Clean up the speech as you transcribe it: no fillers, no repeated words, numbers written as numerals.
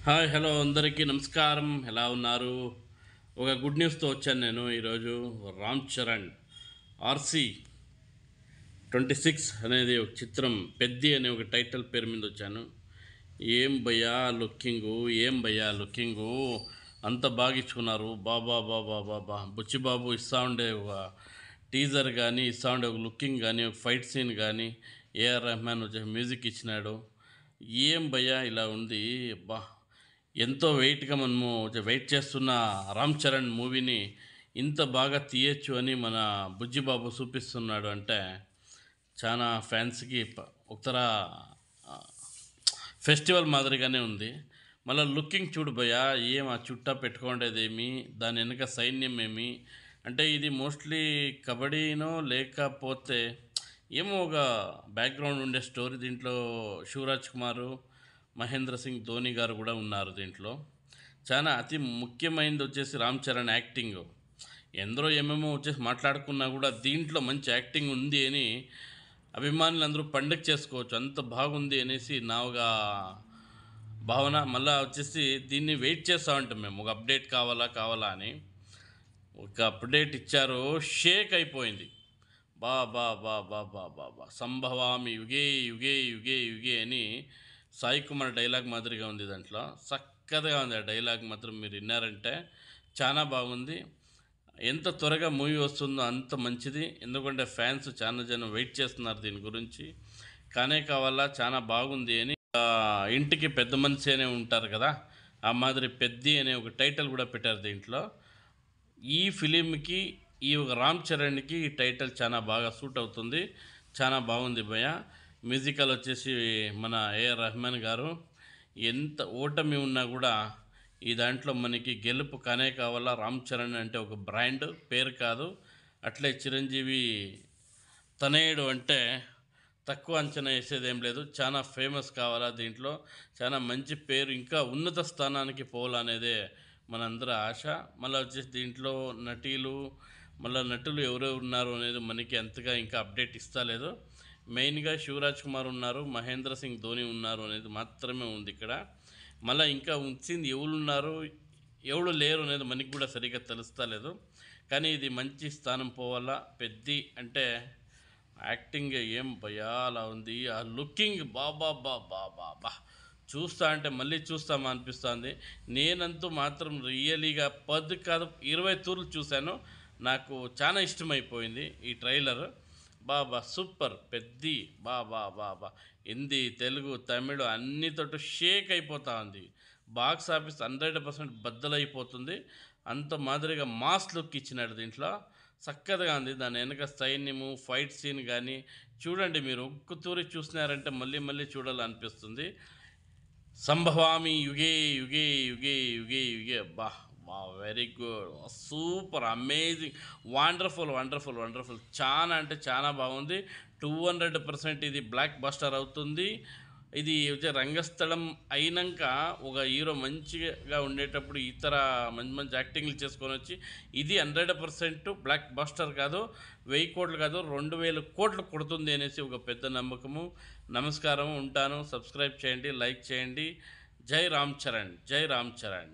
Hi hello అందరికీ నమస్కారం. ఎలా ఉన్నారు? ఒక గుడ్ న్యూస్తో వచ్చాను నేను ఈరోజు. రామ్ చరణ్ ఆర్సీ 26 అనేది ఒక చిత్రం, పెద్ది అనే ఒక టైటిల్ పేరు మీద వచ్చాను. ఏం భయ్యా లుకింగు, ఏం భయ్యా లుకింగు, అంత బాగా ఇచ్చుకున్నారు. బాబా బాబా బాబా బుచ్చిబాబు ఇస్తా ఉండే ఒక టీజర్ కానీ, ఇస్తా ఉండే ఒక లుకింగ్ కానీ, ఒక ఫైట్ సీన్ కానీ, ఏఆర్ రెహమాన్ వచ్చే మ్యూజిక్ ఇచ్చినాడు. ఏం భయ్యా ఇలా ఉంది. అబ్బా, ఎంతో వెయిట్గా మనము వెయిట్ చేస్తున్న రామ్ చరణ్ మూవీని ఇంత బాగా తీయచ్చు అని మన బుజ్జిబాబు చూపిస్తున్నాడు అంటే చాలా ఫ్యాన్స్కి ఒకతర ఫెస్టివల్ మాదిరిగానే ఉంది. మళ్ళీ లుకింగ్ చూడు భయ్య, ఏం ఆ చుట్టా పెట్టుకోండేదేమి, దాని వెనుక సైన్యం ఏమి అంటే ఇది మోస్ట్లీ కబడ్డీనో లేకపోతే ఏమో ఒక బ్యాక్గ్రౌండ్ ఉండే స్టోరీ. దీంట్లో శివరాజ్ కుమారు, మహేంద్ర సింగ్ ధోని గారు కూడా ఉన్నారు దీంట్లో. చాలా అతి ముఖ్యమైనది వచ్చేసి రామ్ చరణ్ యాక్టింగ్. ఎందరో ఏమేమో వచ్చేసి మాట్లాడుకున్నా కూడా దీంట్లో మంచి యాక్టింగ్ ఉంది అని అభిమానులు అందరూ పండుగ చేసుకోవచ్చు, అంత బాగుంది అనేసి నా ఒక భావన. మళ్ళీ వచ్చేసి దీన్ని వెయిట్ చేస్తూ ఉంటాం మేము, ఒక అప్డేట్ కావాలా కావాలా అని. ఒక అప్డేట్ ఇచ్చారు, షేక్ అయిపోయింది. బా బా బా బా బా బా బా సంభవామి యుగే యుగే యుగే యుగే అని సాయి కుమార్ డైలాగ్ మాదిరిగా ఉంది. దాంట్లో చక్కగా ఉంది ఆ డైలాగ్ మాత్రం. మీరు విన్నారంటే చాలా బాగుంది. ఎంత త్వరగా మూవీ వస్తుందో అంత మంచిది, ఎందుకంటే ఫ్యాన్స్ చాలా జనం వెయిట్ చేస్తున్నారు దీని గురించి. కానే కావాలా, చాలా బాగుంది అని. ఇంటికి పెద్ద మనిషి అనే ఉంటారు కదా, ఆ మాదిరి పెద్ది అనే ఒక టైటిల్ కూడా పెట్టారు దీంట్లో. ఈ ఫిలింకి ఈ ఒక రామ్ చరణ్కి ఈ టైటిల్ చాలా బాగా సూట్ అవుతుంది. చాలా బాగుంది భయ. మ్యూజికల్ వచ్చేసి మన ఏఆర్ రెహమాన్ గారు. ఎంత ఓటమి ఉన్నా కూడా ఈ దాంట్లో మనకి గెలుపు కానే కావాలా. రామ్ చరణ్ అంటే ఒక బ్రాండ్ పేరు కాదు. అట్లే చిరంజీవి తనయుడు అంటే తక్కువ అంచనా వేసేదేం లేదు. చాలా ఫేమస్ కావాలా దీంట్లో, చాలా మంచి పేరు, ఇంకా ఉన్నత స్థానానికి పోవాలనేదే మనందరి ఆశ. మళ్ళీ వచ్చేసి దీంట్లో నటులు ఎవరెవరు ఉన్నారు అనేది మనకి అంతగా ఇంకా అప్డేట్ ఇస్తలేదు. మెయిన్గా శివరాజ్ కుమార్ ఉన్నారు, మహేంద్ర సింగ్ ధోని ఉన్నారు అనేది మాత్రమే ఉంది ఇక్కడ. మళ్ళీ ఇంకా ఉంచింది ఎవరు ఉన్నారు ఎవరు లేరు అనేది మనకి కూడా సరిగ్గా తెలుస్తలేదు. కానీ ఇది మంచి స్థానం పోవాలా. పెద్ది అంటే యాక్టింగ్ ఏం భయా అలా ఉంది. ఆ లుకింగ్ బాబా బాబా బాబా చూస్తా అంటే మళ్ళీ చూస్తామా అనిపిస్తుంది. నేనంతూ మాత్రం రియలీగా 10 కాదు 20 తూర్లు చూశాను. నాకు చాలా ఇష్టమైపోయింది ఈ ట్రైలర్. బాబా సూపర్ పెద్ది. బాబా బాబా హిందీ, తెలుగు, తమిళ్ అన్నితోటి షేక్ అయిపోతూ ఉంది. Box office 100% బద్దలైపోతుంది. అంత మాదిరిగా మాస్ లుక్ ఇచ్చినాడు దీంట్లో. చక్కగా ఉంది. దాని వెనక సైన్యము, ఫైట్ సీన్ కానీ చూడండి. మీరు ఒక్క తూరి చూసినారంటే మళ్ళీ మళ్ళీ చూడాలనిపిస్తుంది. సంభవామి యుగే యుగే యుగే యుగే యుగే. బా బా very good, super, amazing, wonderful wonderful wonderful. చాలా అంటే చాలా బాగుంది. 200% ఇది బ్లాక్ బస్టర్ అవుతుంది. ఇది వచ్చే రంగస్థలం అయినాక ఒక హీరో మంచిగా ఉండేటప్పుడు ఇతర మంచి మంచి యాక్టింగ్లు చేసుకొని వచ్చి ఇది 100% బ్లాక్ బస్టర్ కాదు, 1000 కోట్లు కాదు, 2000 కోట్లు కొడుతుంది అనేసి ఒక పెద్ద నమ్మకము. నమస్కారం, ఉంటాను. సబ్స్క్రైబ్ చేయండి, లైక్ చేయండి. జై రామ్ చరణ్, జై రామ్ చరణ్.